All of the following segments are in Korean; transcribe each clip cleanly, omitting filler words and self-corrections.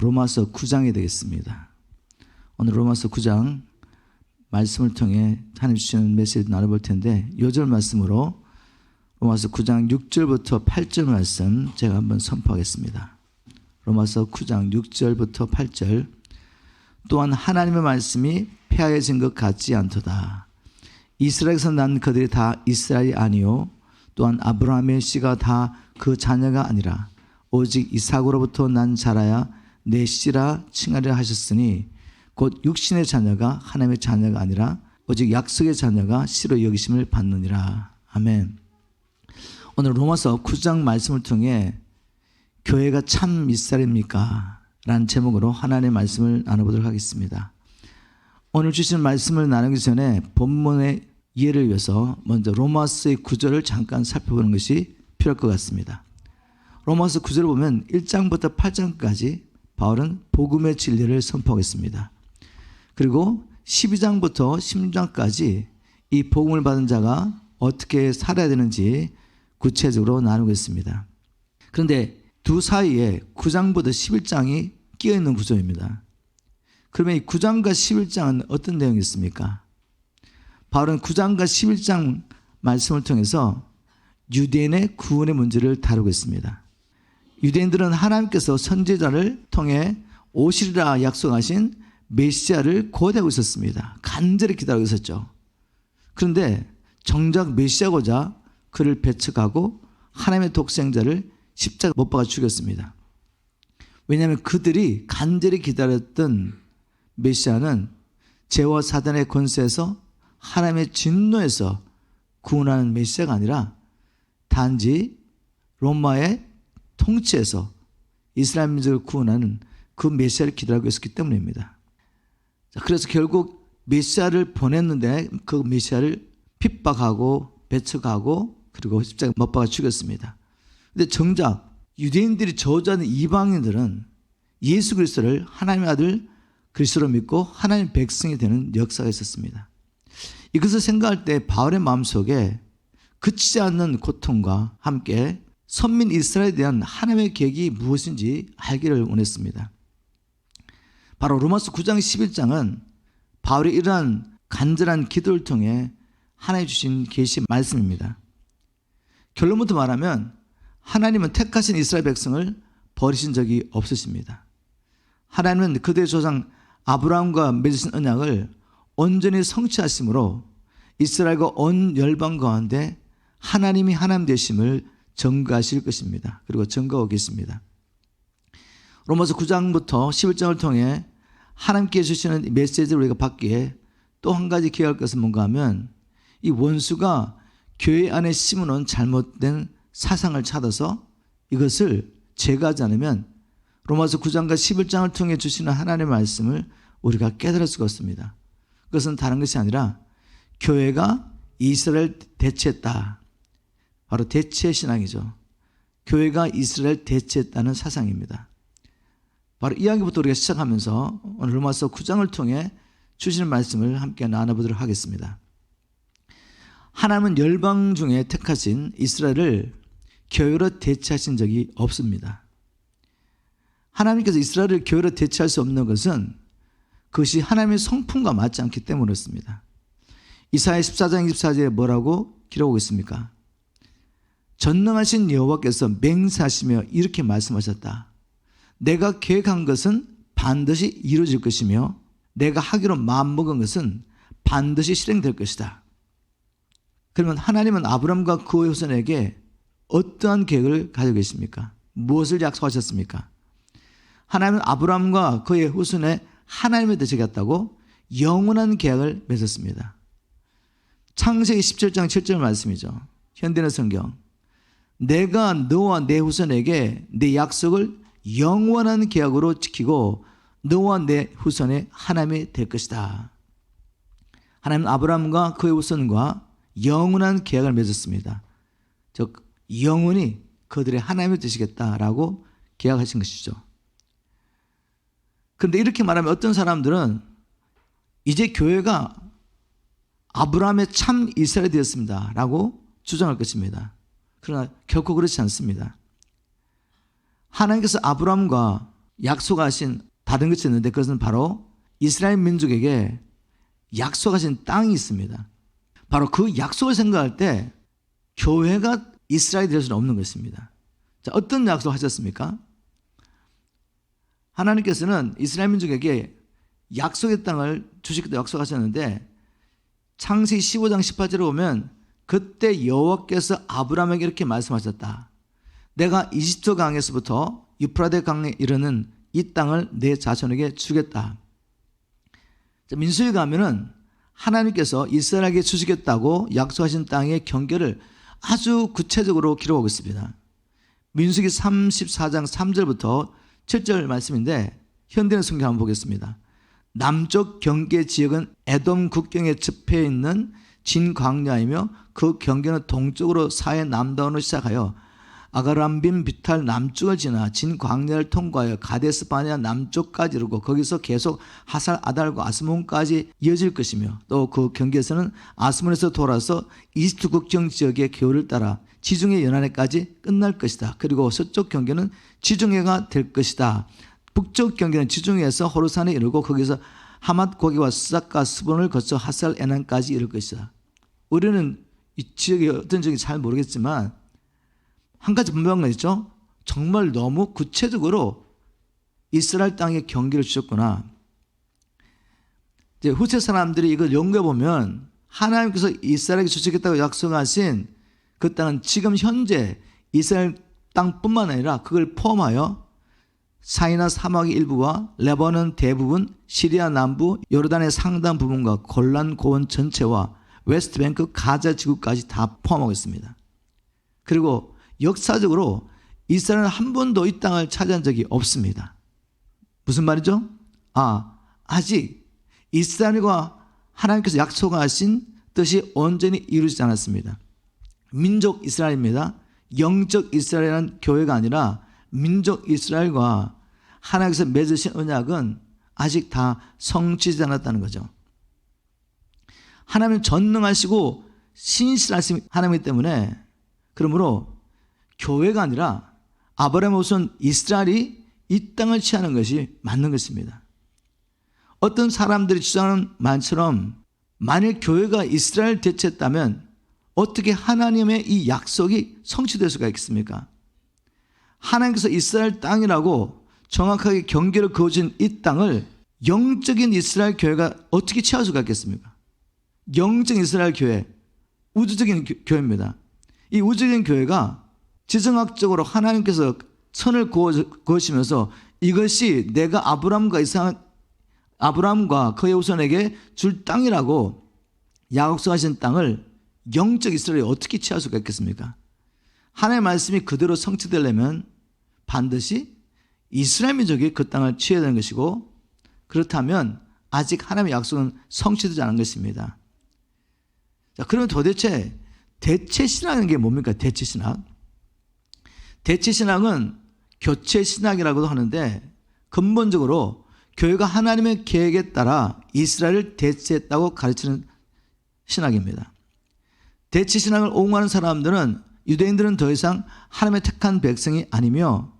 로마서 9장이 되겠습니다. 오늘 로마서 9장 말씀을 통해 하나님 주시는 메시지 나눠볼 텐데, 요절 말씀으로 로마서 9장 6절부터 8절 말씀 제가 한번 선포하겠습니다. 로마서 9장 6절부터 8절. 또한 하나님의 말씀이 폐하여진 것 같지 않도다. 이스라엘에서 난 그들이 다 이스라엘이 아니요 또한 아브라함의 씨가 다 그 자녀가 아니라 오직 이삭으로부터 난 자라야 내 씨라 칭하리라 하셨으니 곧 육신의 자녀가 하나님의 자녀가 아니라 오직 약속의 자녀가 씨로 여기심을 받느니라. 아멘. 오늘 로마서 9장 말씀을 통해 교회가 참 이스라엘입니까? 라는 제목으로 하나님의 말씀을 나눠보도록 하겠습니다. 오늘 주신 말씀을 나누기 전에 본문의 이해를 위해서 먼저 로마서의 9절을 잠깐 살펴보는 것이 필요할 것 같습니다. 로마서 9절을 보면 1장부터 8장까지 바울은 복음의 진리를 선포하겠습니다. 그리고 12장부터 16장까지 이 복음을 받은 자가 어떻게 살아야 되는지 구체적으로 나누겠습니다. 그런데 두 사이에 9장부터 11장이 끼어있는 구조입니다. 그러면 이 9장과 11장은 어떤 내용이 있습니까? 바울은 9장과 11장 말씀을 통해서 유대인의 구원의 문제를 다루고 있습니다. 유대인들은 하나님께서 선지자를 통해 오시리라 약속하신 메시아를 고대하고 있었습니다. 간절히 기다리고 있었죠. 그런데 정작 메시아고자 그를 배척하고 하나님의 독생자를 십자가 못 박아 죽였습니다. 왜냐하면 그들이 간절히 기다렸던 메시아는 죄와 사단의 권세에서 하나님의 진노에서 구원하는 메시아가 아니라 단지 로마의 통치에서 이스라엘 민족을 구원하는 그 메시아를 기다리고 있었기 때문입니다. 그래서 결국 메시아를 보냈는데 그 메시아를 핍박하고 배척하고 그리고 십자가에 못 박아 죽였습니다. 그런데 정작 유대인들이 저주하는 이방인들은 예수 그리스도를 하나님의 아들 그리스도로 믿고 하나님의 백성이 되는 역사가 있었습니다. 이것을 생각할 때 바울의 마음속에 그치지 않는 고통과 함께 선민 이스라엘에 대한 하나님의 계획이 무엇인지 알기를 원했습니다. 바로 로마서 9장 11장은 바울이 이러한 간절한 기도를 통해 하나님 주신 계시 말씀입니다. 결론부터 말하면 하나님은 택하신 이스라엘 백성을 버리신 적이 없으십니다. 하나님은 그들의 조상 아브라함과 맺으신 언약을 온전히 성취하심으로 이스라엘과 온 열방 가운데 하나님이 하나님 되심을 증거하실 것입니다. 그리고 증거하고 계십니다. 로마서 9장부터 11장을 통해 하나님께 주시는 메시지를 우리가 받기에 또 한 가지 기억할 것은 뭔가 하면 이 원수가 교회 안에 심어놓은 잘못된 사상을 찾아서 이것을 제거하지 않으면 로마서 9장과 11장을 통해 주시는 하나님의 말씀을 우리가 깨달을 수가 없습니다. 그것은 다른 것이 아니라 교회가 이스라엘 대체했다. 바로 대체 신앙이죠. 교회가 이스라엘 대체했다는 사상입니다. 바로 이 이야기부터 우리가 시작하면서 오늘 로마서 9장을 통해 주시는 말씀을 함께 나눠보도록 하겠습니다. 하나님은 열방 중에 택하신 이스라엘을 교회로 대체하신 적이 없습니다. 하나님께서 이스라엘을 교회로 대체할 수 없는 것은 그것이 하나님의 성품과 맞지 않기 때문이었습니다. 이사야 14장 24절에 뭐라고 기록하고 있습니까? 전능하신 여호와께서 맹세하시며 이렇게 말씀하셨다. 내가 계획한 것은 반드시 이루어질 것이며 내가 하기로 마음먹은 것은 반드시 실행될 것이다. 그러면 하나님은 아브라함과 그의 후손에게 어떠한 계획을 가지고 계십니까? 무엇을 약속하셨습니까? 하나님은 아브라함과 그의 후손에 하나님의 되시겠다고 영원한 계약을 맺었습니다. 창세기 17장 7절 말씀이죠. 현대는 성경. 내가 너와 내 후손에게 내 약속을 영원한 계약으로 지키고 너와 내 후손의 하나님이 될 것이다. 하나님은 아브라함과 그의 후손과 영원한 계약을 맺었습니다. 즉 영원히 그들의 하나님이 되시겠다라고 계약하신 것이죠. 그런데 이렇게 말하면 어떤 사람들은 이제 교회가 아브라함의 참 이스라엘이 되었습니다 라고 주장할 것입니다. 그러나 결코 그렇지 않습니다. 하나님께서 아브라함과 약속하신 다른 것이 있는데 그것은 바로 이스라엘 민족에게 약속하신 땅이 있습니다. 바로 그 약속을 생각할 때 교회가 이스라엘이 될 수는 없는 것입니다. 자, 어떤 약속 하셨습니까? 하나님께서는 이스라엘 민족에게 약속의 땅을 주시겠다 약속하셨는데 창세기 15장 18절에 보면 그때 여호와께서 아브라함에게 이렇게 말씀하셨다. 내가 이집트 강에서부터 유프라데 강에 이르는 이 땅을 내 자손에게 주겠다. 민수에 가면은 하나님께서 이스라엘에게 주시겠다고 약속하신 땅의 경계를 아주 구체적으로 기록하고 있습니다. 민수기 34장 3절부터 7절 말씀인데 현대의 성경 한번 보겠습니다. 남쪽 경계 지역은 에돔 국경에 접해 있는 진 광야이며 그 경계는 동쪽으로 사해 남다운으로 시작하여 아가람빔 비탈 남쪽을 지나 진 광야를 통과하여 가데스 바네아 남쪽까지 이르고 거기서 계속 하살 아달과 아스몬까지 이어질 것이며 또 그 경계에서는 아스몬에서 돌아서 이집트 국경 지역의 교를 따라 지중해 연안에까지 끝날 것이다. 그리고 서쪽 경계는 지중해가 될 것이다. 북쪽 경계는 지중해에서 호르산에 이르고 거기서 하맛 고기와 스삭과 스본을 거쳐 하살 에난까지 이를 것이다. 우리는 이 지역이 어떤 지역인지 잘 모르겠지만 한 가지 분명한 건 있죠. 정말 너무 구체적으로 이스라엘 땅의 경계를 주셨구나. 이제 후세 사람들이 이걸 연구해 보면 하나님께서 이스라엘에게 주시겠다고 약속하신 그 땅은 지금 현재 이스라엘 땅뿐만 아니라 그걸 포함하여 사이나 사막의 일부와 레바논 대부분, 시리아 남부, 요르단의 상당 부분과 골란 고원 전체와 웨스트뱅크 가자 지구까지 다 포함하고 있습니다. 그리고 역사적으로 이스라엘은 한 번도 이 땅을 차지한 적이 없습니다. 무슨 말이죠? 아직 이스라엘과 하나님께서 약속하신 뜻이 온전히 이루어지지 않았습니다. 민족 이스라엘입니다. 영적 이스라엘이라는 교회가 아니라 민족 이스라엘과 하나님께서 맺으신 언약은 아직 다 성취되지 않았다는 거죠. 하나님은 전능하시고 신실하신 하나님이기 때문에 그러므로 교회가 아니라 아브라함의 후손 이스라엘이 이 땅을 취하는 것이 맞는 것입니다. 어떤 사람들이 주장하는 말처럼 만일 교회가 이스라엘 대체했다면 어떻게 하나님의 이 약속이 성취될 수가 있겠습니까? 하나님께서 이스라엘 땅이라고 정확하게 경계를 그어준 이 땅을 영적인 이스라엘 교회가 어떻게 취할 수가 있겠습니까? 영적인 이스라엘 교회, 우주적인 교회입니다. 이 우주적인 교회가 지정학적으로 하나님께서 선을 그으시면서 이것이 내가 아브라함과 그의 후손에게 줄 땅이라고 약속하신 땅을 영적 이스라엘이 어떻게 취할 수가 있겠습니까? 하나님의 말씀이 그대로 성취되려면 반드시 이스라엘 민족이 그 땅을 취해야 되는 것이고 그렇다면 아직 하나님의 약속은 성취되지 않은 것입니다. 자, 그러면 도대체 대체신학이라는 게 뭡니까? 대체신학. 대체신학은 교체신학이라고도 하는데 근본적으로 교회가 하나님의 계획에 따라 이스라엘을 대체했다고 가르치는 신학입니다. 대체신학을 옹호하는 사람들은 유대인들은 더 이상 하나님의 택한 백성이 아니며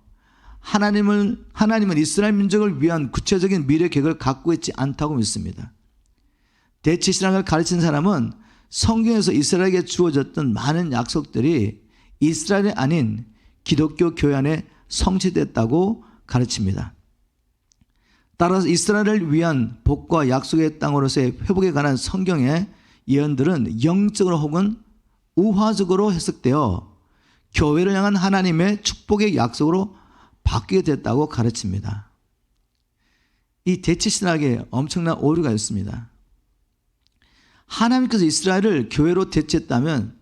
하나님은 이스라엘 민족을 위한 구체적인 미래 계획을 갖고 있지 않다고 믿습니다. 대체신학을 가르치는 사람은 성경에서 이스라엘에게 주어졌던 많은 약속들이 이스라엘이 아닌 기독교 교회 안에 성취됐다고 가르칩니다. 따라서 이스라엘을 위한 복과 약속의 땅으로서의 회복에 관한 성경의 예언들은 영적으로 혹은 우화적으로 해석되어 교회를 향한 하나님의 축복의 약속으로 바뀌게 됐다고 가르칩니다. 이 대체신학에 엄청난 오류가 있습니다. 하나님께서 이스라엘을 교회로 대체했다면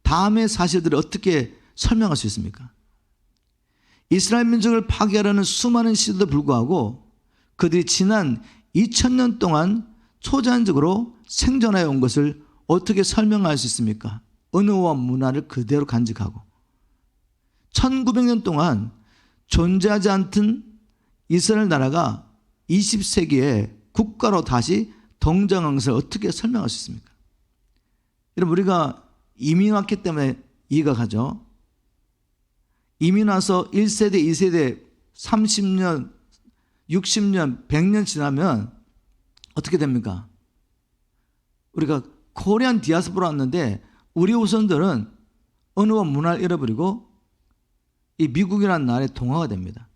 다음의 사실들을 어떻게 설명할 수 있습니까? 이스라엘 민족을 파괴하려는 수많은 시도도 불구하고 그들이 지난 2000년 동안 초자연적으로 생존하여 온 것을 어떻게 설명할 수 있습니까? 언어와 문화를 그대로 간직하고 1900년 동안 존재하지 않던 이스라엘 나라가 20세기에 국가로 다시 등장한 것을 어떻게 설명할 수 있습니까? 여러분, 우리가 이민 왔기 때문에 이해가 가죠. 이민 와서 1세대, 2세대, 30년, 60년, 100년 지나면 어떻게 됩니까? 우리가 코리안 디아스포라 왔는데 우리 후손들은 언어와 문화를 잃어버리고 이 미국이라는 나라에 동화가 됩니다.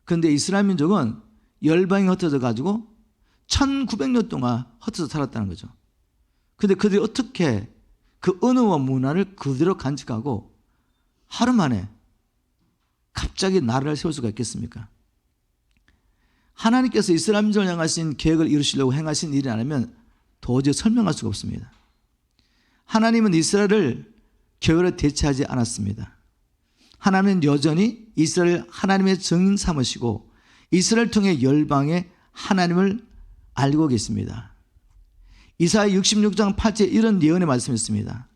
그런데 이스라엘 민족은 열방이 흩어져 가지고 1900년 동안 흩어져 살았다는 거죠. 그런데 그들이 어떻게 그 언어와 문화를 그대로 간직하고 하루 만에 갑자기 나라를 세울 수가 있겠습니까? 하나님께서 이스라엘 민족을 향하신 계획을 이루시려고 행하신 일이 아니면 도저히 설명할 수가 없습니다. 하나님은 이스라엘을 겨울에 대체하지 않았습니다. 하나님은 여전히 이스라엘 하나님의 증인 삼으시고 이스라엘 통해 열방의 하나님을 알고 계십니다. 이사야 66장 8절에 이런 예언의 말씀이 있습니다.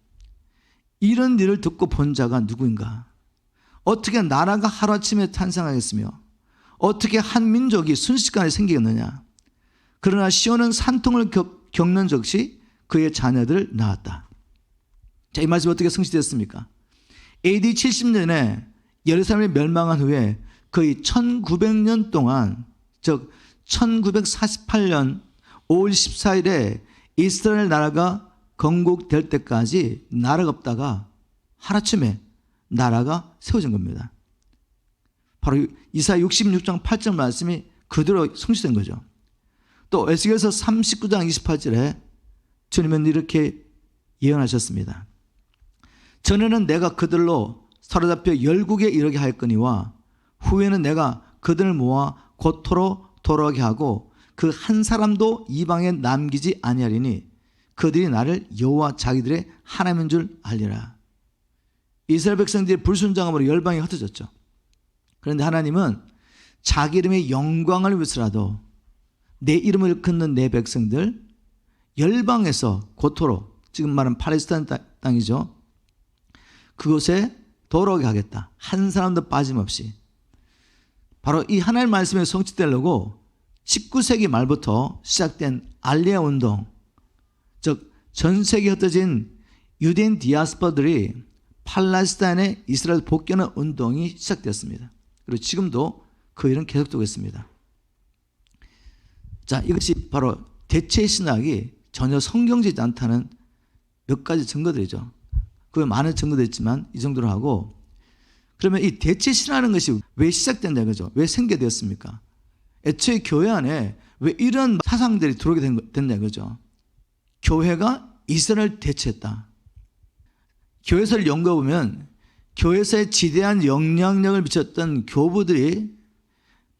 이런 일을 듣고 본 자가 누구인가? 어떻게 나라가 하루아침에 탄생하겠으며 어떻게 한 민족이 순식간에 생기겠느냐? 그러나 시온은 산통을 겪는 적시 그의 자녀들을 낳았다. 자, 이 말씀이 어떻게 성취됐습니까? AD 70년에 예루살렘이 멸망한 후에 거의 1900년 동안, 즉 1948년 5월 14일에 이스라엘 나라가 건국될 때까지 나라가 없다가 하루아침에 나라가 세워진 겁니다. 바로 이사야 66장 8절 말씀이 그대로 성취된 거죠. 또 에스겔서 39장 28절에 주님은 이렇게 예언하셨습니다. 전에는 내가 그들로 사로잡혀 열국에 이르게 하였거니와 후에는 내가 그들을 모아 고토로 돌아오게 하고 그 한 사람도 이방에 남기지 아니하리니 그들이 나를 여호와 자기들의 하나님인 줄 알리라. 이스라엘 백성들이 불순종함으로 열방이 흩어졌죠. 그런데 하나님은 자기 이름의 영광을 위해서라도 내 이름을 긋는 내 백성들 열방에서 고토로, 지금 말하는 팔레스타인 땅이죠, 그곳에 돌아오게 하겠다. 한 사람도 빠짐없이. 바로 이 하나님의 말씀에 성취되려고 19세기 말부터 시작된 알리아 운동, 즉 전 세계에 흩어진 유대인 디아스포들이 팔레스타인에 이스라엘 복귀하는 운동이 시작되었습니다. 그리고 지금도 그 일은 계속되고 있습니다. 자, 이것이 바로 대체 신학이 전혀 성경적이지 않다는 몇 가지 증거들이죠. 그 많은 증거도 있지만 이 정도로 하고, 그러면 이 대체 신화라는 것이 왜 시작된다 이거죠? 왜 생겨되었습니까? 애초에 교회 안에 왜 이런 사상들이 들어오게 됐냐 이거죠. 교회가 이스라엘을 대체했다. 교회사를 연구해보면 교회사에 지대한 영향력을 미쳤던 교부들이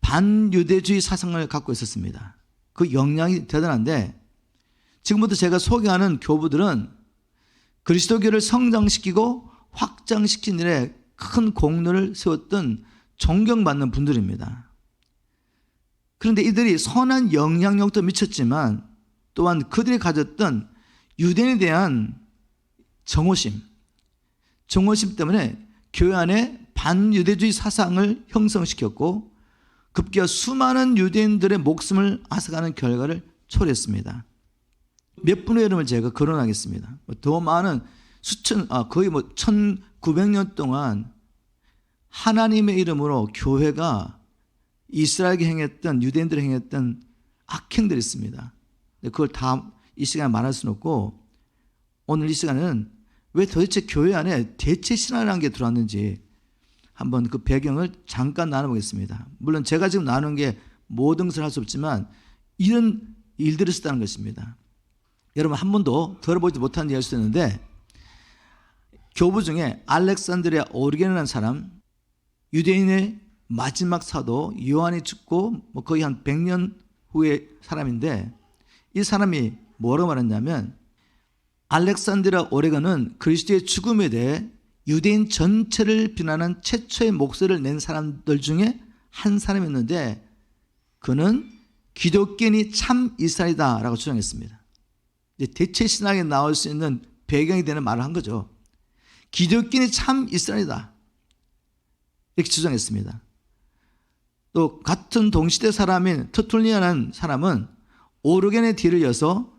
반유대주의 사상을 갖고 있었습니다. 그 영향이 대단한데, 지금부터 제가 소개하는 교부들은 그리스도교를 성장시키고 확장시킨 일에 큰 공로를 세웠던 존경받는 분들입니다. 그런데 이들이 선한 영향력도 미쳤지만 또한 그들이 가졌던 유대인에 대한 정오심 때문에 교회 안에 반유대주의 사상을 형성시켰고 급기야 수많은 유대인들의 목숨을 앗아가는 결과를 초래했습니다. 몇 분의 이름을 제가 거론하겠습니다. 더 많은 거의 1900년 동안 하나님의 이름으로 교회가 이스라엘에게 행했던, 유대인들이 행했던 악행들이 있습니다. 그걸 다 이 시간에 말할 수는 없고, 오늘 이 시간에는 왜 도대체 교회 안에 대체 신화라는 게 들어왔는지 한번 그 배경을 잠깐 나눠보겠습니다. 물론 제가 지금 나누는 게 모든 것을 할 수 없지만 이런 일들이 있었다는 것입니다. 여러분 한 번도 들어보지 못한 이야기일 수도 있는데, 교부 중에 알렉산드리아 오리겐이라는 사람, 유대인의 마지막 사도 요한이 죽고 거의 한 100년 후의 사람인데, 이 사람이 뭐라고 말했냐면, 알렉산드리아 오레건은 그리스도의 죽음에 대해 유대인 전체를 비난하는 최초의 목소리를 낸 사람들 중에 한 사람이었는데 그는 기독교인이 참 이스라엘이다 라고 주장했습니다. 대체 신학에 나올 수 있는 배경이 되는 말을 한 거죠. 기독교인이 참 이스라엘이다 이렇게 주장했습니다. 또 같은 동시대 사람인 터툴리아라는 사람은 오르겐의 뒤를 이어서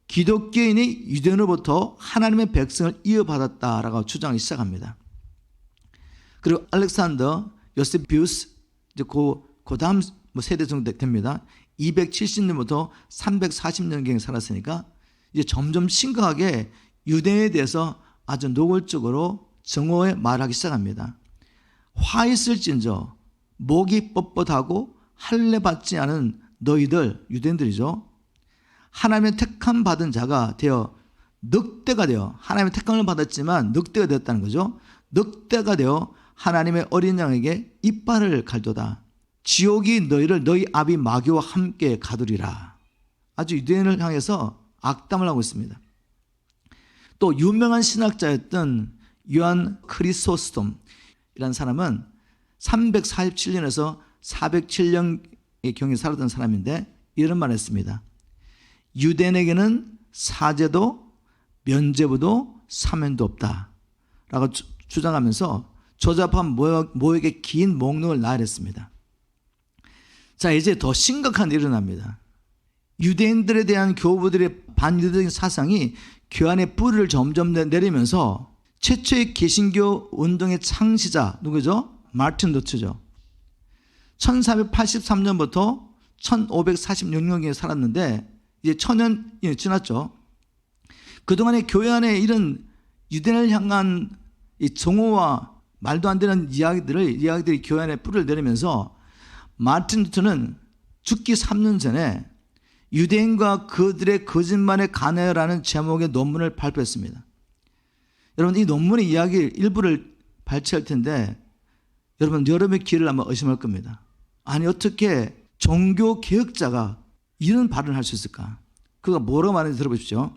기독교인이 유대인으로부터 하나님의 백성을 이어받았다라고 주장을 시작합니다. 그리고 알렉산더 요세비우스, 그 다음 뭐 세대 정도 됩니다. 270년부터 340년경 살았으니까 이제 점점 심각하게 유대인에 대해서 아주 노골적으로 정오에 말하기 시작합니다. 화 있을진저 목이 뻣뻣하고 할례 받지 않은 너희들, 유대인들이죠. 하나님의 택함 받은 자가 되어 늑대가 되어, 하나님의 택함을 받았지만 늑대가 되었다는 거죠. 늑대가 되어 하나님의 어린 양에게 이빨을 갈도다. 지옥이 너희를 너희 아비 마귀와 함께 가두리라. 아주 유대인을 향해서 악담을 하고 있습니다. 또 유명한 신학자였던 요한 크리소스톰이라는 사람은 347년에서 407년의 경에 살았던 사람인데 이런 말을 했습니다. 유대인에게는 사제도 면죄부도 사면도 없다 라고 주장하면서 조잡한 모욕의 긴 목록을 나열했습니다. 자, 이제 더 심각한 일이 일어납니다. 유대인들에 대한 교부들의 반유대적인 사상이 교안의 뿌리를 점점 내리면서 최초의 개신교 운동의 창시자 누구죠? 마틴 루터죠. 1483년부터 1546년에 살았는데 이제 1000년이 지났죠. 그동안의 교회 안에 이런 유대인을 향한 이 정오와 말도 안 되는 이야기들이 교회 안에 뿌리를 내리면서 마틴 루터는 죽기 3년 전에 유대인과 그들의 거짓말에 관하여라는 제목의 논문을 발표했습니다. 여러분, 이 논문의 이야기 일부를 발췌할 텐데 여러분의 귀를 아마 의심할 겁니다. 아니, 어떻게 종교 개혁자가 이런 발언을 할 수 있을까? 그가 뭐라고 말하는지 들어보십시오.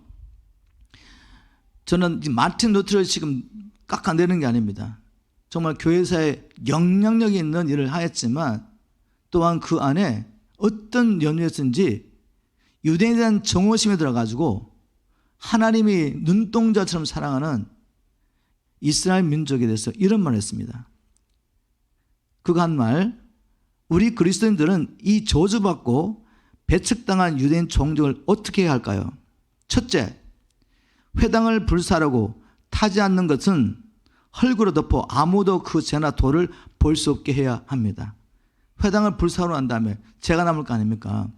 저는 마틴 루터를 지금 깎아내리는 게 아닙니다. 정말 교회사에 영향력이 있는 일을 하였지만 또한 그 안에 어떤 연유였든지 유대인에 대한 정오심에 들어가지고 하나님이 눈동자처럼 사랑하는 이스라엘 민족에 대해서 이런 말을 했습니다. 그가 한 말, 우리 그리스도인들은 이 저주받고 배척당한 유대인 종족을 어떻게 해야 할까요? 첫째, 회당을 불사르고 타지 않는 것은 헐그로 덮어 아무도 그 죄나 도를 볼 수 없게 해야 합니다. 회당을 불사르고 난 다음에 죄가 남을 거 아닙니까?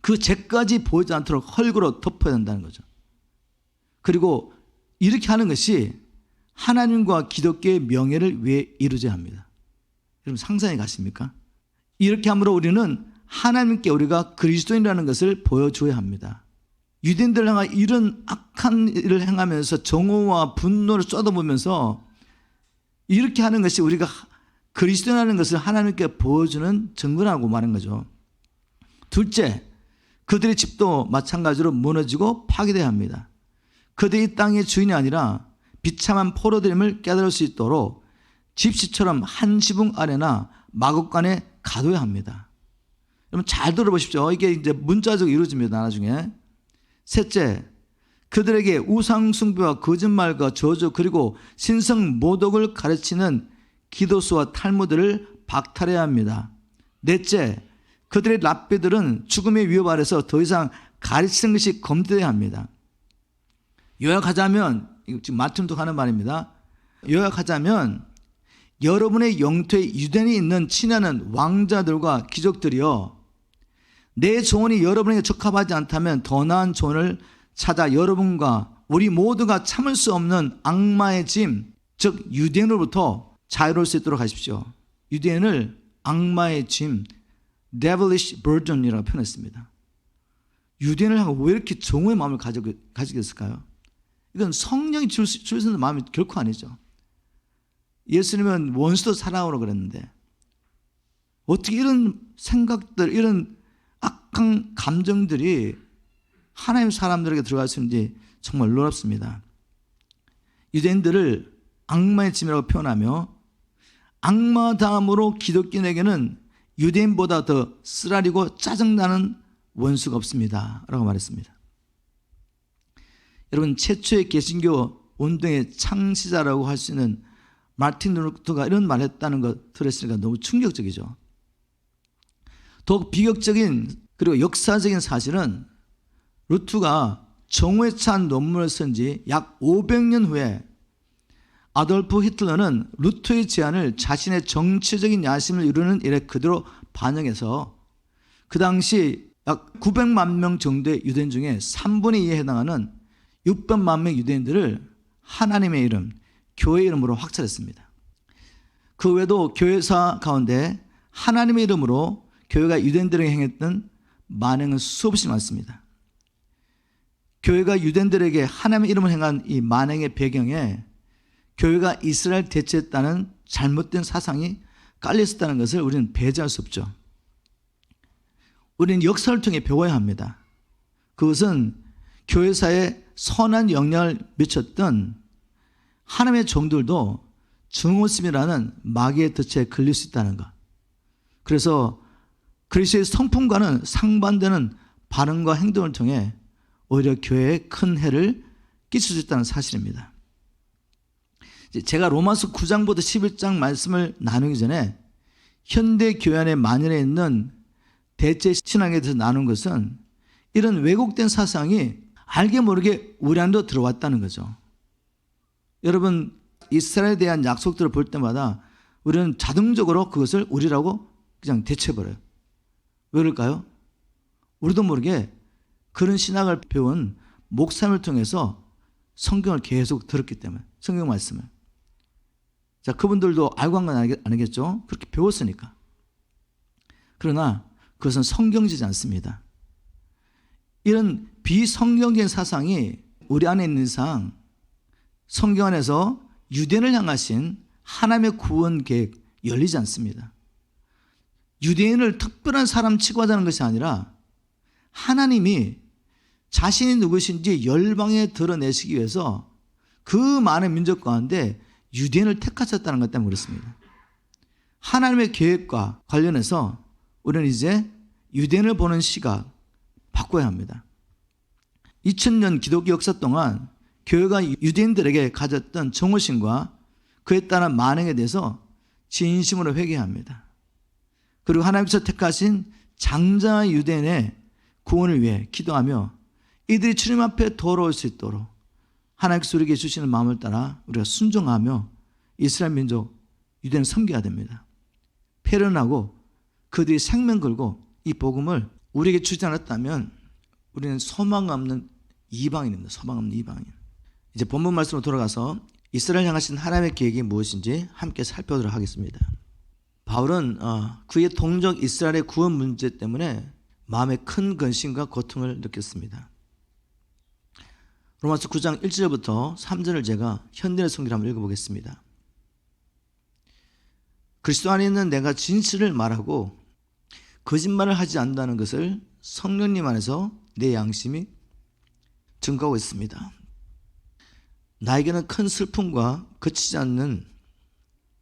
그 죄까지 보이지 않도록 헐그로 덮어야 된다는 거죠. 그리고 이렇게 하는 것이 하나님과 기독교의 명예를 위해 이루어져야 합니다. 여러분 상상해 가십니까? 이렇게 함으로 우리는 하나님께 우리가 그리스도인이라는 것을 보여줘야 합니다. 유대인들을 향한 이런 악한 일을 행하면서 정오와 분노를 쏟아보면서 이렇게 하는 것이 우리가 그리스도인이라는 것을 하나님께 보여주는 증거라고 말한 거죠. 둘째, 그들의 집도 마찬가지로 무너지고 파괴돼야 합니다. 그들이 땅의 주인이 아니라 비참한 포로됨을 깨달을 수 있도록 집시처럼 한 지붕 아래나 마곡간에 가둬야 합니다. 여러분 잘 들어보십시오. 이게 이제 문자적으로 이루어집니다. 나중에. 셋째, 그들에게 우상 숭배와 거짓말과 저주 그리고 신성 모독을 가르치는 기도수와 탈무드를 박탈해야 합니다. 넷째, 그들의 랍비들은 죽음의 위협 아래서 더 이상 가르치는 것이 검토해야 합니다. 요약하자면, 지금 마틴도 하는 말입니다. 요약하자면 여러분의 영토에 유대인이 있는 친하는 왕자들과 귀족들이여, 내 조언이 여러분에게 적합하지 않다면 더 나은 조언을 찾아 여러분과 우리 모두가 참을 수 없는 악마의 짐, 즉 유대인으로부터 자유로울 수 있도록 하십시오. 유대인을 악마의 짐, devilish burden이라고 표현했습니다. 유대인을 하고 왜 이렇게 정오의 마음을 가지겠을까요? 이건 성령이 줄 수 있는 마음이 결코 아니죠. 예수님은 원수도 사랑으로 그랬는데 어떻게 이런 생각들, 이런 악한 감정들이 하나님 사람들에게 들어갈 수 있는지 정말 놀랍습니다. 유대인들을 악마의 짐이라고 표현하며 악마 다음으로 기독교인에게는 유대인보다 더 쓰라리고 짜증나는 원수가 없습니다 라고 말했습니다. 여러분 최초의 개신교 운동의 창시자라고 할 수 있는 마틴 루터가 이런 말을 했다는 거 들었으니까 너무 충격적이죠. 더욱 비극적인 그리고 역사적인 사실은 루터가 정오에 찬 논문을 쓴 지 약 500년 후에 아돌프 히틀러는 루터의 제안을 자신의 정치적인 야심을 이루는 일에 그대로 반영해서 그 당시 약 900만 명 정도의 유대인 중에 3분의 2에 해당하는 600만 명 유대인들을 하나님의 이름, 교회 이름으로 확찰했습니다. 그 외에도 교회사 가운데 하나님의 이름으로 교회가 유대인들에게 행했던 만행은 수없이 많습니다. 교회가 유대인들에게 하나님의 이름을 행한 이 만행의 배경에 교회가 이스라엘 대체했다는 잘못된 사상이 깔려 있었다는 것을 우리는 배제할 수 없죠. 우리는 역사를 통해 배워야 합니다. 그것은 교회사에 선한 영향을 미쳤던 하나님의 종들도 증오심이라는 마귀의 덫에 걸릴 수 있다는 것. 그래서 그리스도의 성품과는 상반되는 발언과 행동을 통해 오히려 교회에 큰 해를 끼칠 수 있다는 사실입니다. 제가 로마서 9장부터 11장 말씀을 나누기 전에 현대 교회 안에 만연해 있는 대체 신앙에 대해서 나눈 것은 이런 왜곡된 사상이 알게 모르게 우리 안으로 들어왔다는 거죠. 여러분, 이스라엘에 대한 약속들을 볼 때마다 우리는 자동적으로 그것을 우리라고 그냥 대체해버려요. 왜 그럴까요? 우리도 모르게 그런 신학을 배운 목사님을 통해서 성경을 계속 들었기 때문에, 성경 말씀을. 자, 그분들도 알고 한 건 아니겠죠? 그렇게 배웠으니까. 그러나 그것은 성경지지 않습니다. 이런 비성경적인 사상이 우리 안에 있는 이상 성경 안에서 유대인을 향하신 하나님의 구원 계획 열리지 않습니다. 유대인을 특별한 사람 취급하자는 것이 아니라 하나님이 자신이 누구신지 열방에 드러내시기 위해서 그 많은 민족 가운데 유대인을 택하셨다는 것 때문에 그렇습니다. 하나님의 계획과 관련해서 우리는 이제 유대인을 보는 시각 바꿔야 합니다. 2000년 기독교 역사 동안 교회가 유대인들에게 가졌던 정오심과 그에 따른 만행에 대해서 진심으로 회개해야 합니다. 그리고 하나님께서 택하신 장자의 유대인의 구원을 위해 기도하며 이들이 주님 앞에 돌아올 수 있도록 하나님께서 우리에게 주시는 마음을 따라 우리가 순종하며 이스라엘 민족 유대인을 섬겨야 됩니다. 패런하고 그들이 생명 걸고 이 복음을 우리에게 주지 않았다면 우리는 소망 없는 이방인입니다. 소망 없는 이방인. 이제 본문 말씀으로 돌아가서 이스라엘 향하신 하나님의 계획이 무엇인지 함께 살펴보도록 하겠습니다. 바울은 그의 동족 이스라엘의 구원 문제 때문에 마음에 큰 근심과 고통을 느꼈습니다. 로마서 9장 1절부터 3절을 제가 현대의 성경을 한번 읽어보겠습니다. 그리스도 안에 있는 내가 진실을 말하고 거짓말을 하지 않는다는 것을 성령님 안에서 내 양심이 증거하고 있습니다. 나에게는 큰 슬픔과 그치지 않는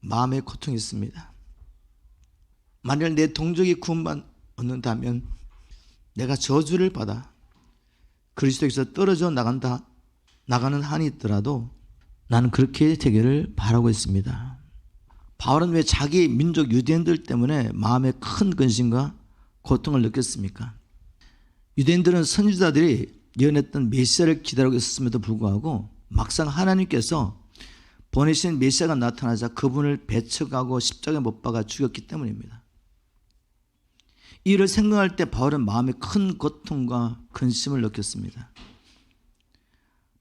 마음의 고통이 있습니다. 만일 내 동족이 구원만 얻는다면 내가 저주를 받아 그리스도에서 떨어져 나가는 한이 있더라도 나는 그렇게 되기를 바라고 있습니다. 바울은 왜 자기 민족 유대인들 때문에 마음에 큰 근심과 고통을 느꼈습니까? 유대인들은 선지자들이 예언했던 메시아를 기다리고 있었음에도 불구하고 막상 하나님께서 보내신 메시아가 나타나자 그분을 배척하고 십자가에 못 박아 죽였기 때문입니다. 이를 생각할 때 바울은 마음에 큰 고통과 근심을 느꼈습니다.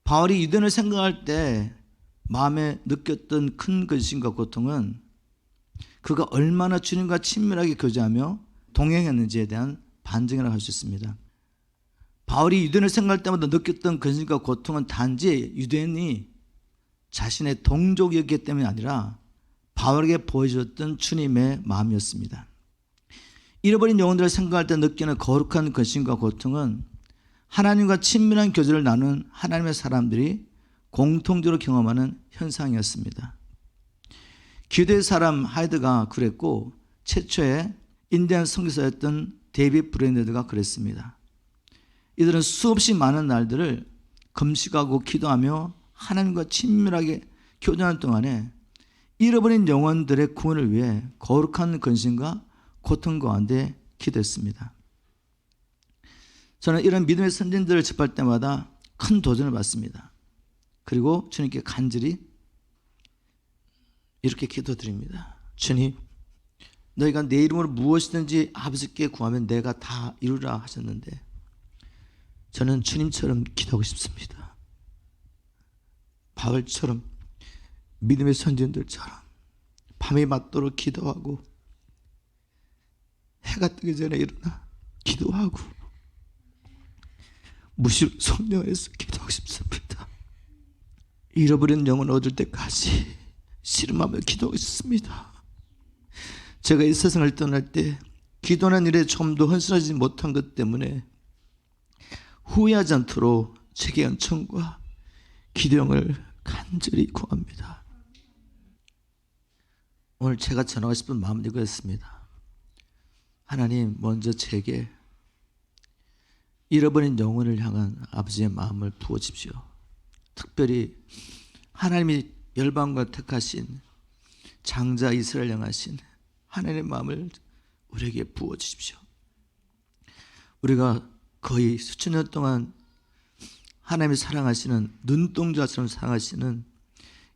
바울이 유대인을 생각할 때 마음에 느꼈던 큰 근심과 고통은 그가 얼마나 주님과 친밀하게 교제하며 동행했는지에 대한 반증이라고 할 수 있습니다. 바울이 유대인을 생각할 때마다 느꼈던 근심과 고통은 단지 유대인이 자신의 동족이었기 때문이 아니라 바울에게 보여줬던 주님의 마음이었습니다. 잃어버린 영혼들을 생각할 때 느끼는 거룩한 근심과 고통은 하나님과 친밀한 교제를 나누는 하나님의 사람들이 공통적으로 경험하는 현상이었습니다. 기도의 사람 하이드가 그랬고 최초의 인디안 선교사였던 데이빗 브랜드가 그랬습니다. 이들은 수없이 많은 날들을 금식하고 기도하며 하나님과 친밀하게 교제하는 동안에 잃어버린 영혼들의 구원을 위해 거룩한 근심과 고통 가운데 기도했습니다. 저는 이런 믿음의 선진들을 접할 때마다 큰 도전을 받습니다. 그리고 주님께 간절히 이렇게 기도드립니다. 주님, 너희가 내 이름으로 무엇이든지 아버지께 구하면 내가 다 이루라 하셨는데 저는 주님처럼 기도하고 싶습니다. 바울처럼, 믿음의 선진들처럼 밤이 맞도록 기도하고 해가 뜨기 전에 일어나 기도하고 무시로 성령에서 기도하고 싶습니다. 잃어버린 영혼 얻을 때까지 씨름하며 기도하고 싶습니다. 제가 이 세상을 떠날 때 기도하는 일에 좀도 헌신하지 못한 것 때문에 후회하지 않도록 제게 연천과 기도형을 간절히 구합니다. 오늘 제가 전하고 싶은 마음은 이거였습니다. 하나님, 먼저 제게 잃어버린 영혼을 향한 아버지의 마음을 부어주십시오. 특별히 하나님이 열방과 택하신 장자 이스라엘 향하신 하나님의 마음을 우리에게 부어주십시오. 우리가 거의 수천 년 동안 하나님이 사랑하시는, 눈동자처럼 사랑하시는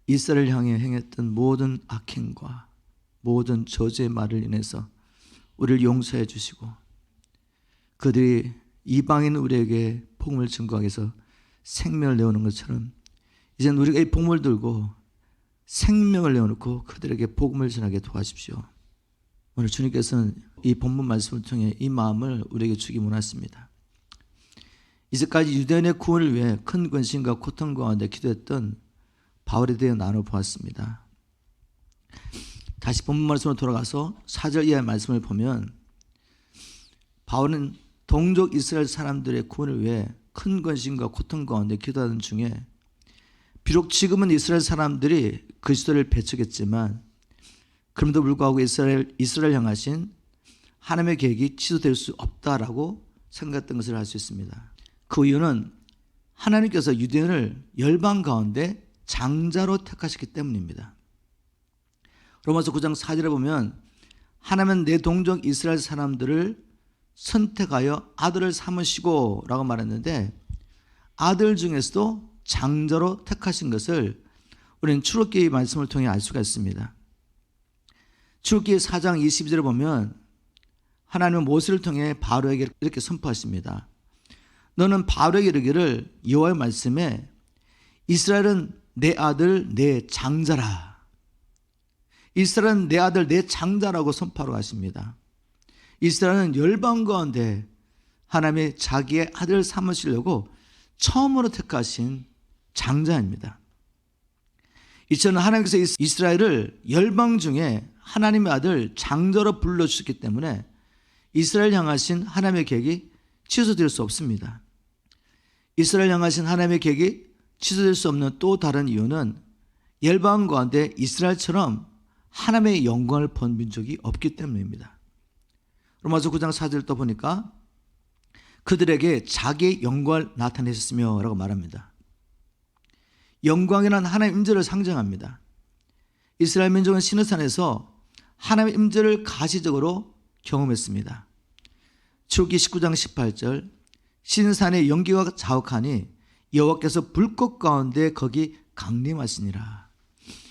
이스라엘을 향해 행했던 모든 악행과 모든 저주의 말을 인해서 우리를 용서해 주시고 그들이 이방인 우리에게 복음을 증거하기 위해서 생명을 내어놓은 것처럼 이제는 우리가 이 복음을 들고 생명을 내어놓고 그들에게 복음을 전하게 도와주십시오. 오늘 주님께서는 이 본문 말씀을 통해 이 마음을 우리에게 주기 원하십니다. 이제까지 유대인의 구원을 위해 큰 근심과 고통 가운데 기도했던 바울에 대해 나눠보았습니다. 다시 본문 말씀으로 돌아가서 4절 이하의 말씀을 보면 바울은 동족 이스라엘 사람들의 구원을 위해 큰 근심과 고통 가운데 기도하는 중에 비록 지금은 이스라엘 사람들이 그리스도를 배척했지만 그럼에도 불구하고 이스라엘 향하신 하나님의 계획이 취소될 수 없다라고 생각했던 것을 알 수 있습니다. 그 이유는 하나님께서 유대인을 열방 가운데 장자로 택하셨기 때문입니다. 로마서 9장 4절에 보면 하나님은 내 동족 이스라엘 사람들을 선택하여 아들을 삼으시고 라고 말했는데 아들 중에서도 장자로 택하신 것을 우리는 출애굽기 말씀을 통해 알 수가 있습니다. 출애굽기 4장 22절에 보면 하나님은 모세를 통해 바로에게 이렇게 선포하십니다. 너는 바로에게 이르기를 여호와의 말씀에 이스라엘은 내 아들 내 장자라. 이스라엘은 내 아들 내 장자라고 선포하러 가십니다. 이스라엘은 열방 가운데 하나님이 자기의 아들을 삼으시려고 처음으로 택하신 장자입니다. 이처럼 하나님께서 이스라엘을 열방 중에 하나님의 아들 장자로 불러주셨기 때문에 이스라엘 향하신 하나님의 계획이 취소될 수 없습니다. 이스라엘 향하신 하나님의 계획이 취소될 수 없는 또 다른 이유는 열방 가운데 이스라엘처럼 하나님의 영광을 본 민족이 없기 때문입니다. 로마서 9장 4절 또 보니까 그들에게 자기의 영광을 나타내셨으며 라고 말합니다. 영광이란 하나님의 임재를 상징합니다. 이스라엘 민족은 시내산에서 하나님의 임재를 가시적으로 경험했습니다. 출애굽기 19장 18절 시내산에 연기가 자욱하니 여호와께서 불꽃 가운데 거기 강림하시니라.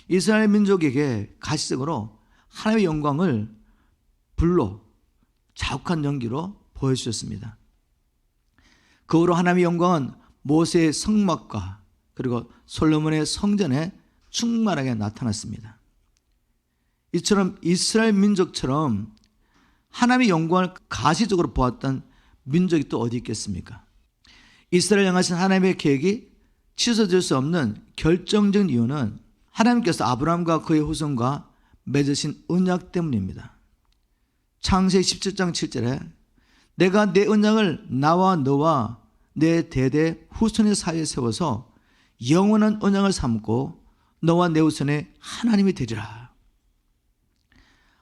이스라엘 민족에게 가시적으로 하나님의 영광을 불로 자욱한 연기로 보여주셨습니다. 그 후로 하나님의 영광은 모세의 성막과 그리고 솔로몬의 성전에 충만하게 나타났습니다. 이처럼 이스라엘 민족처럼 하나님의 영광을 가시적으로 보았던 민족이 또 어디 있겠습니까? 이스라엘 향하신 하나님의 계획이 취소될 수 없는 결정적인 이유는 하나님께서 아브라함과 그의 후손과 맺으신 언약 때문입니다. 창세기 17장 7절에 내가 내 언약을 나와 너와 내 대대 후손의 사이에 세워서 영원한 언약을 삼고 너와 내 후손의 하나님이 되리라.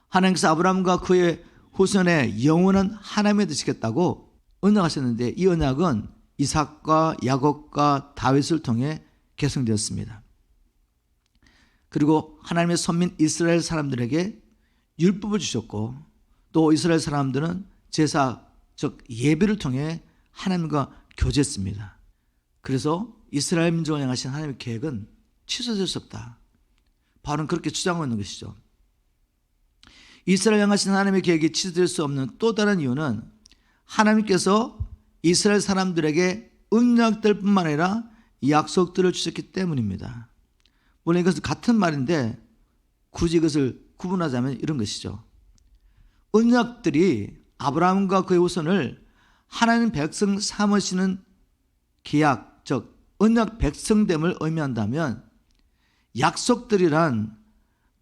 하나님께서 아브라함과 그의 후손의 영원한 하나님이 되시겠다고 언약하셨는데 이 언약은 이삭과 야곱과 다윗을 통해 계승되었습니다. 그리고 하나님의 선민 이스라엘 사람들에게 율법을 주셨고 또 이스라엘 사람들은 제사 즉 예배를 통해 하나님과 교제했습니다. 그래서 이스라엘 민족을 향하신 하나님의 계획은 취소될 수 없다. 바울은 그렇게 주장하고 있는 것이죠. 이스라엘 향하신 하나님의 계획이 취소될 수 없는 또 다른 이유는 하나님께서 이스라엘 사람들에게 언약들 뿐만 아니라 약속들을 주셨기 때문입니다. 물론 이것은 같은 말인데 굳이 이것을 구분하자면 이런 것이죠. 언약들이 아브라함과 그의 후손을 하나님 백성 삼으시는 계약, 즉 언약 백성됨을 의미한다면, 약속들이란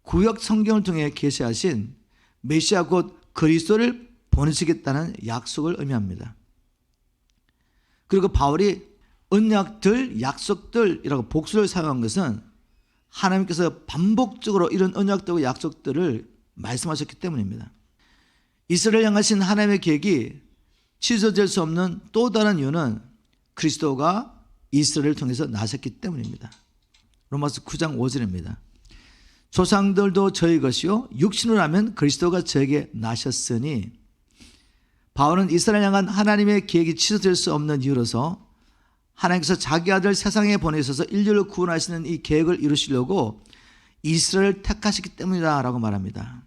구약 성경을 통해 계시하신 메시아 곧 그리스도를 보내시겠다는 약속을 의미합니다. 그리고 바울이 언약들, 약속들이라고 복수를 사용한 것은 하나님께서 반복적으로 이런 언약들과 약속들을 말씀하셨기 때문입니다. 이스라엘 향하신 하나님의 계획이 취소될 수 없는 또 다른 이유는 그리스도가 이스라엘을 통해서 나셨기 때문입니다. 로마서 9장 5절입니다. 조상들도 저희 것이요 육신으로 하면 그리스도가 저에게 나셨으니. 바울은 이스라엘 향한 하나님의 계획이 취소될 수 없는 이유로서 하나님께서 자기 아들 세상에 보내셔서 인류를 구원하시는 이 계획을 이루시려고 이스라엘을 택하시기 때문이다 라고 말합니다.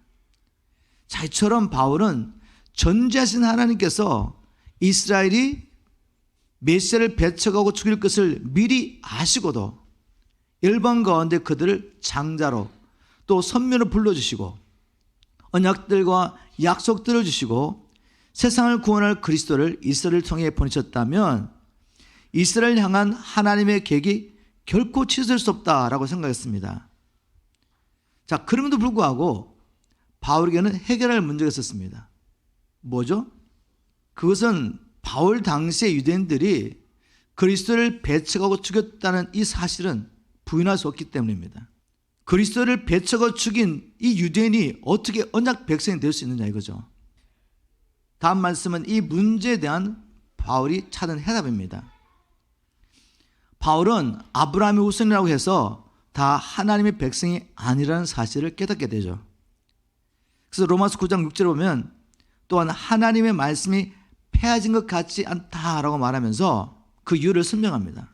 자, 이처럼 바울은 전지하신 하나님께서 이스라엘이 메시아를 배척하고 죽일 것을 미리 아시고도 열방 가운데 그들을 장자로 또 선면으로 불러주시고 언약들과 약속들을 주시고 세상을 구원할 그리스도를 이스라엘을 통해 보내셨다면 이스라엘 향한 하나님의 계획이 결코 취소될 수 없다라고 생각했습니다. 자, 그럼에도 불구하고 바울에게는 해결할 문제가 있었습니다. 뭐죠? 그것은 바울 당시의 유대인들이 그리스도를 배척하고 죽였다는 이 사실은 부인할 수 없기 때문입니다. 그리스도를 배척하고 죽인 이 유대인이 어떻게 언약 백성이 될 수 있느냐 이거죠. 다음 말씀은 이 문제에 대한 바울이 찾은 해답입니다. 바울은 아브라함의 후손이라고 해서 다 하나님의 백성이 아니라는 사실을 깨닫게 되죠. 그래서 로마서 9장 6절에 보면 또한 하나님의 말씀이 폐해진 것 같지 않다라고 말하면서 그 이유를 설명합니다.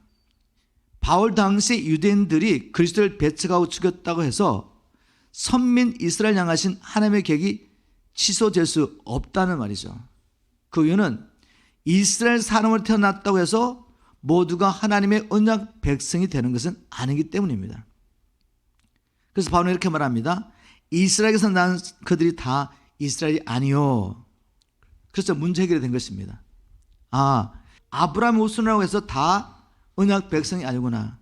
바울 당시 유대인들이 그리스도를 배척하고 죽였다고 해서 선민 이스라엘 향하신 하나님의 계획이 취소될 수 없다는 말이죠. 그 이유는 이스라엘 사람으로 태어났다고 해서 모두가 하나님의 언약 백성이 되는 것은 아니기 때문입니다. 그래서 바울은 이렇게 말합니다. 이스라엘에서 난 그들이 다 이스라엘이 아니요. 그래서 문제 해결이 된 것입니다. 아브라함의 후손이라고 해서 다 언약 백성이 아니구나.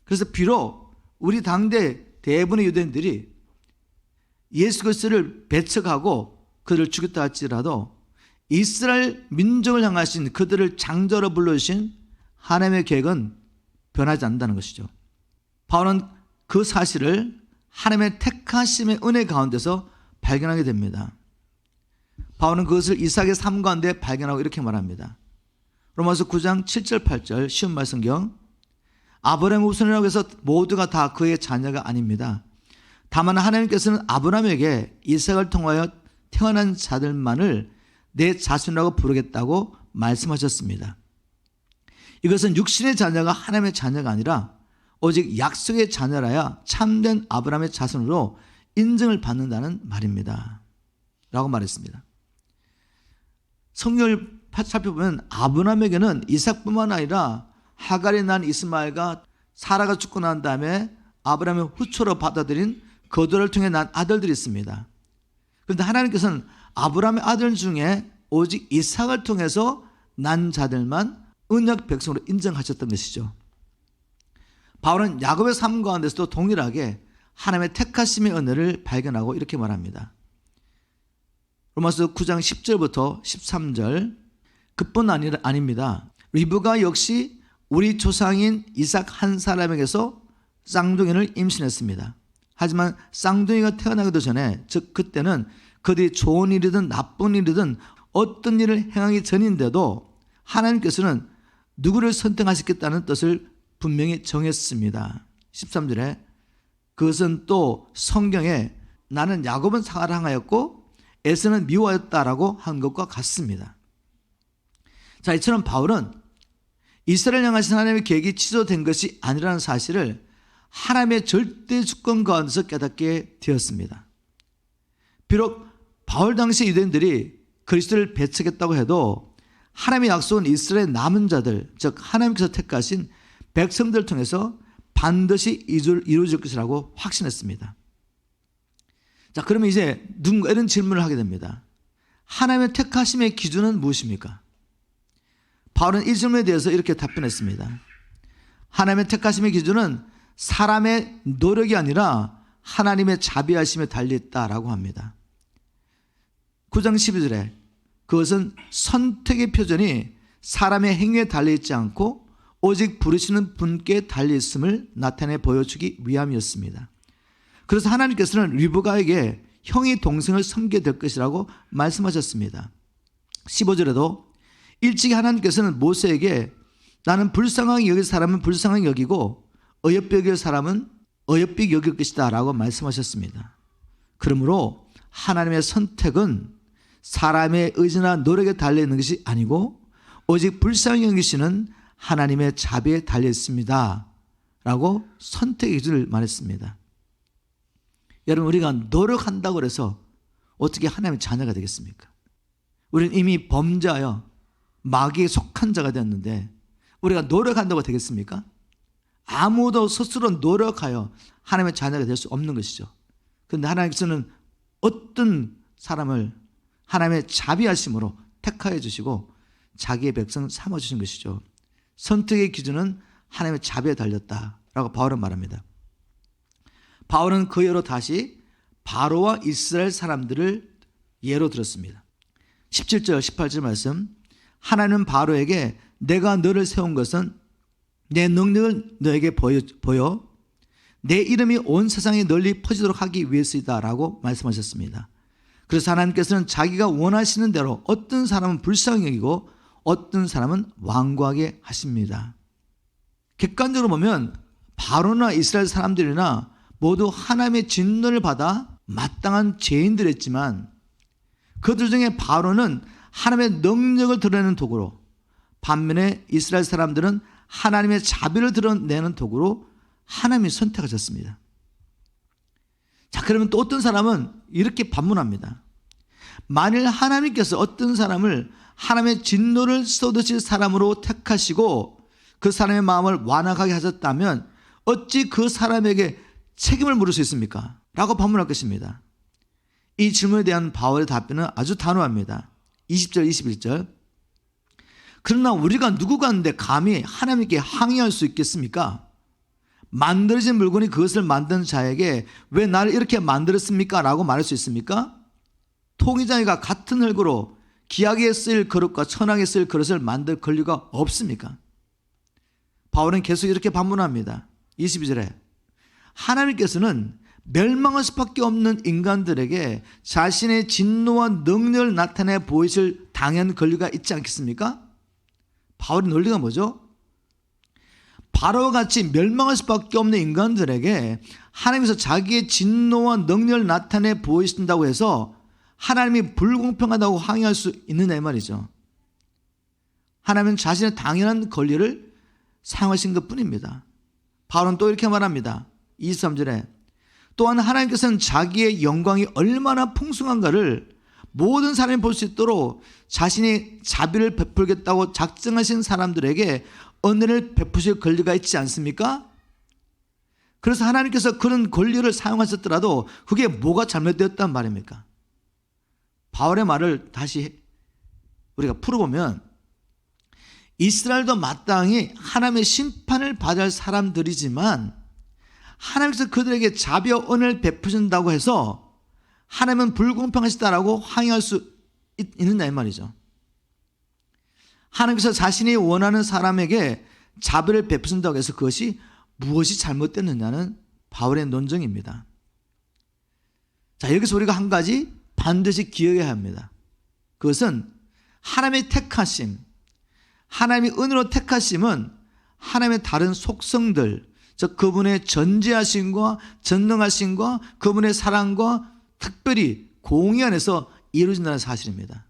그래서 비록 우리 당대 대부분의 유대인들이 예수 그리스도를 배척하고 그들을 죽였다 할지라도 이스라엘 민족을 향하신 그들을 장자로 불러주신 하나님의 계획은 변하지 않는다는 것이죠. 바울은 그 사실을 하나님의 택하심의 은혜 가운데서 발견하게 됩니다. 바울은 그것을 이삭의 삶 가운데 발견하고 이렇게 말합니다. 로마서 9장 7절 8절 쉬운 말씀경. 아브라함의 후손이라고 해서 모두가 다 그의 자녀가 아닙니다. 다만 하나님께서는 아브라함에게 이삭을 통하여 태어난 자들만을 내 자손이라고 부르겠다고 말씀하셨습니다. 이것은 육신의 자녀가 하나님의 자녀가 아니라 오직 약속의 자녀라야 참된 아브라함의 자손으로 인정을 받는다는 말입니다 라고 말했습니다. 성경을 살펴보면 아브라함에게는 이삭뿐만 아니라 하갈이 난 이스마엘과 사라가 죽고 난 다음에 아브라함의 후초로 받아들인 거두를 통해 난 아들들이 있습니다. 그런데 하나님께서는 아브라함의 아들 중에 오직 이삭을 통해서 난 자들만 언약 백성으로 인정하셨던 것이죠. 바울은 야곱의 삶 가운데서도 동일하게 하나님의 택하심의 은혜를 발견하고 이렇게 말합니다. 로마서 9장 10절부터 13절. 그뿐 아닙니다. 리브가 역시 우리 조상인 이삭 한 사람에게서 쌍둥이를 임신했습니다. 하지만 쌍둥이가 태어나기도 전에, 즉 그때는 그들이 좋은 일이든 나쁜 일이든 어떤 일을 행하기 전인데도 하나님께서는 누구를 선택하셨겠다는 뜻을 분명히 정했습니다. 13절에 그것은 또 성경에 나는 야곱은 사랑을 향하였고 에서는 미워하였다라고 한 것과 같습니다. 자, 이처럼 바울은 이스라엘 향하신 하나님의 계획이 취소된 것이 아니라는 사실을 하나님의 절대 주권 가운데서 깨닫게 되었습니다. 비록 바울 당시 유대인들이 그리스도를 배척했다고 해도 하나님의 약속은 이스라엘의 남은 자들, 즉 하나님께서 택하신 백성들을 통해서 반드시 이루어질 것이라고 확신했습니다. 자, 그러면 이제 누군가 이런 질문을 하게 됩니다. 하나님의 택하심의 기준은 무엇입니까? 바울은 이 질문에 대해서 이렇게 답변했습니다. 하나님의 택하심의 기준은 사람의 노력이 아니라 하나님의 자비하심에 달려있다라고 합니다. 9장 12절에 그것은 선택의 표전이 사람의 행위에 달려있지 않고 오직 부르시는 분께 달려있음을 나타내 보여주기 위함이었습니다. 그래서 하나님께서는 리브가에게 형이 동생을 섬기게 될 것이라고 말씀하셨습니다. 15절에도 일찍이 하나님께서는 모세에게 나는 불쌍하게 여길 사람은 불쌍하게 여기고 어여삐 여길 사람은 어여삐 여길 것이다 라고 말씀하셨습니다. 그러므로 하나님의 선택은 사람의 의지나 노력에 달려있는 것이 아니고 오직 불쌍히 여기시는 하나님의 자비에 달려있습니다 라고 선택의 기준을 말했습니다. 여러분, 우리가 노력한다고 해서 어떻게 하나님의 자녀가 되겠습니까? 우리는 이미 범죄하여 마귀에 속한 자가 되었는데 우리가 노력한다고 되겠습니까? 아무도 스스로 노력하여 하나님의 자녀가 될 수 없는 것이죠. 그런데 하나님께서는 어떤 사람을 하나님의 자비하심으로 택하여 주시고 자기의 백성 삼아주신 것이죠. 선택의 기준은 하나님의 자비에 달렸다라고 바울은 말합니다. 바울은 그 예로 다시 바로와 이스라엘 사람들을 예로 들었습니다. 17절 18절 말씀, 하나님은 바로에게 내가 너를 세운 것은 내 능력을 너에게 보여 내 이름이 온 세상에 널리 퍼지도록 하기 위해서이다 라고 말씀하셨습니다. 그래서 하나님께서는 자기가 원하시는 대로 어떤 사람은 불쌍히 여기고 어떤 사람은 완고하게 하십니다. 객관적으로 보면 바로나 이스라엘 사람들이나 모두 하나님의 진노를 받아 마땅한 죄인들이었지만 그들 중에 바로는 하나님의 능력을 드러내는 도구로, 반면에 이스라엘 사람들은 하나님의 자비를 드러내는 도구로 하나님이 선택하셨습니다. 자, 그러면 또 어떤 사람은 이렇게 반문합니다. 만일 하나님께서 어떤 사람을 하나님의 진노를 쏟으실 사람으로 택하시고 그 사람의 마음을 완악하게 하셨다면 어찌 그 사람에게 책임을 물을 수 있습니까? 라고 반문할 것입니다. 이 질문에 대한 바울의 답변은 아주 단호합니다. 20절 21절, 그러나 우리가 누구가는데 감히 하나님께 항의할 수 있겠습니까? 만들어진 물건이 그것을 만든 자에게 왜 나를 이렇게 만들었습니까? 라고 말할 수 있습니까? 통이장이가 같은 흙으로 기하게 쓰일 그릇과 천하게 쓰일 그릇을 만들 권리가 없습니까? 바울은 계속 이렇게 반문합니다. 22절에 하나님께서는 멸망할 수밖에 없는 인간들에게 자신의 진노와 능력을 나타내 보이실 당연 권리가 있지 않겠습니까? 바울의 논리가 뭐죠? 바로와 같이 멸망할 수밖에 없는 인간들에게 하나님께서 자기의 진노와 능력을 나타내 보이신다고 해서 하나님이 불공평하다고 항의할 수 있느냐 이 말이죠. 하나님은 자신의 당연한 권리를 사용하신 것뿐입니다. 바울은 또 이렇게 말합니다. 23절에 또한 하나님께서는 자기의 영광이 얼마나 풍성한가를 모든 사람이 볼 수 있도록 자신이 자비를 베풀겠다고 작정하신 사람들에게 은혜를 베푸실 권리가 있지 않습니까? 그래서 하나님께서 그런 권리를 사용하셨더라도 그게 뭐가 잘못되었단 말입니까? 바울의 말을 다시 우리가 풀어보면 이스라엘도 마땅히 하나님의 심판을 받을 사람들이지만 하나님께서 그들에게 자비와 은혜를 베푸신다고 해서 하나님은 불공평하시다라고 항의할 수 있느냐 이 말이죠. 하나님께서 자신이 원하는 사람에게 자비를 베푸신다고 해서 그것이 무엇이 잘못됐느냐는 바울의 논증입니다. 자, 여기서 우리가 한 가지 반드시 기억해야 합니다. 그것은 하나님의 택하심, 하나님의 은혜로 택하심은 하나님의 다른 속성들, 즉 그분의 전지하심과 전능하심과 그분의 사랑과 특별히 공의 안에서 이루어진다는 사실입니다.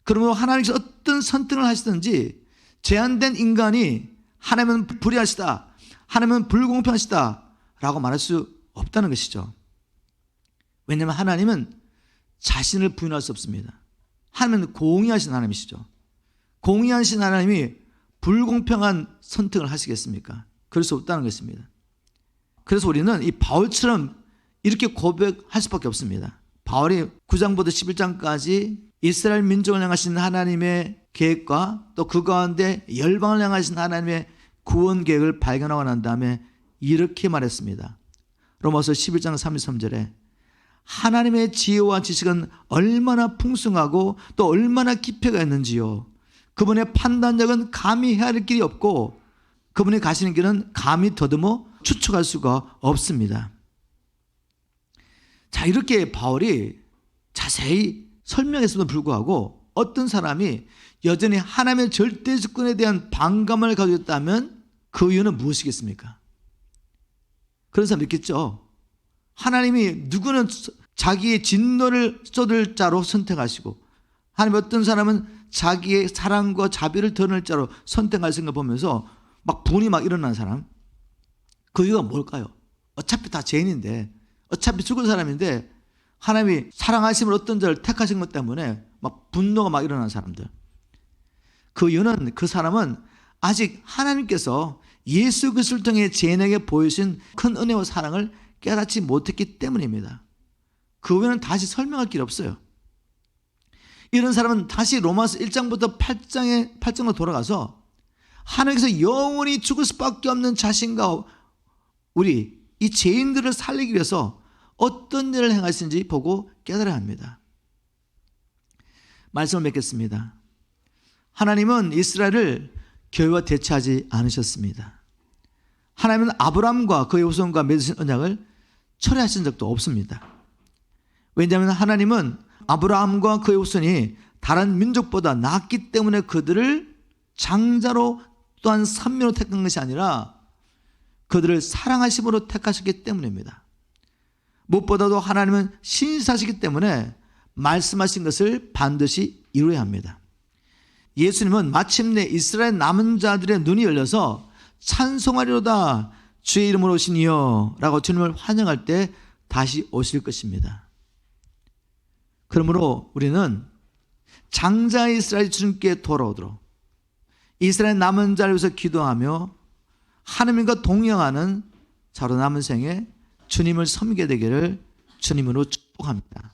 그러므로 하나님께서 어떤 선택을 하시든지 제한된 인간이 하나님은 불의하시다, 하나님은 불공평하시다 라고 말할 수 없다는 것이죠. 왜냐하면 하나님은 자신을 부인할 수 없습니다. 하나님은 공의하신 하나님이시죠. 공의하신 하나님이 불공평한 선택을 하시겠습니까? 그럴 수 없다는 것입니다. 그래서 우리는 이 바울처럼 이렇게 고백할 수밖에 없습니다. 바울이 9장부터 11장까지 이스라엘 민족을 향하신 하나님의 계획과 또 그 가운데 열방을 향하신 하나님의 구원 계획을 발견하고 난 다음에 이렇게 말했습니다. 로마서 11장 33절에 하나님의 지혜와 지식은 얼마나 풍성하고 또 얼마나 깊이가 있는지요. 그분의 판단력은 감히 헤아릴 길이 없고 그분이 가시는 길은 감히 더듬어 추측할 수가 없습니다. 자, 이렇게 바울이 자세히 설명했음에도 불구하고 어떤 사람이 여전히 하나님의 절대 주권에 대한 반감을 가지고 있다면 그 이유는 무엇이겠습니까? 그런 사람 있겠죠. 하나님이 누구는 자기의 진노를 쏟을 자로 선택하시고 하나님 어떤 사람은 자기의 사랑과 자비를 드러낼 자로 선택하시는 걸 보면서 막 분이 막 일어나는 사람, 그 이유가 뭘까요? 어차피 다 죄인인데, 어차피 죽을 사람인데 하나님이 사랑하심을 어떤 자를 택하신 것 때문에 막 분노가 막 일어나는 사람들, 그 이유는 그 사람은 아직 하나님께서 예수 그리스도를 통해 죄인에게 보여주신 큰 은혜와 사랑을 깨닫지 못했기 때문입니다. 그 외에는 다시 설명할 길이 없어요. 이런 사람은 다시 로마서 1장부터 8장으로 돌아가서 하나님께서 영원히 죽을 수밖에 없는 자신과 우리 이 죄인들을 살리기 위해서 어떤 일을 행하시는지 보고 깨달아야 합니다. 말씀을 맺겠습니다. 하나님은 이스라엘을 교회와 대체하지 않으셨습니다. 하나님은 아브라함과 그의 후손과 맺으신 언약을 철회하신 적도 없습니다. 왜냐하면 하나님은 아브라함과 그의 후손이 다른 민족보다 낫기 때문에 그들을 장자로 또한 선민으로 택한 것이 아니라 그들을 사랑하심으로 택하셨기 때문입니다. 무엇보다도 하나님은 신실하시기 때문에 말씀하신 것을 반드시 이루어야 합니다. 예수님은 마침내 이스라엘 남은 자들의 눈이 열려서 찬송하리로다 주의 이름으로 오신 이여 라고 주님을 환영할 때 다시 오실 것입니다. 그러므로 우리는 장자 이스라엘 주님께 돌아오도록 이스라엘 남은 자를 위해서 기도하며 하나님과 동행하는 자로 남은 생에 주님을 섬기게 되기를 주님으로 축복합니다.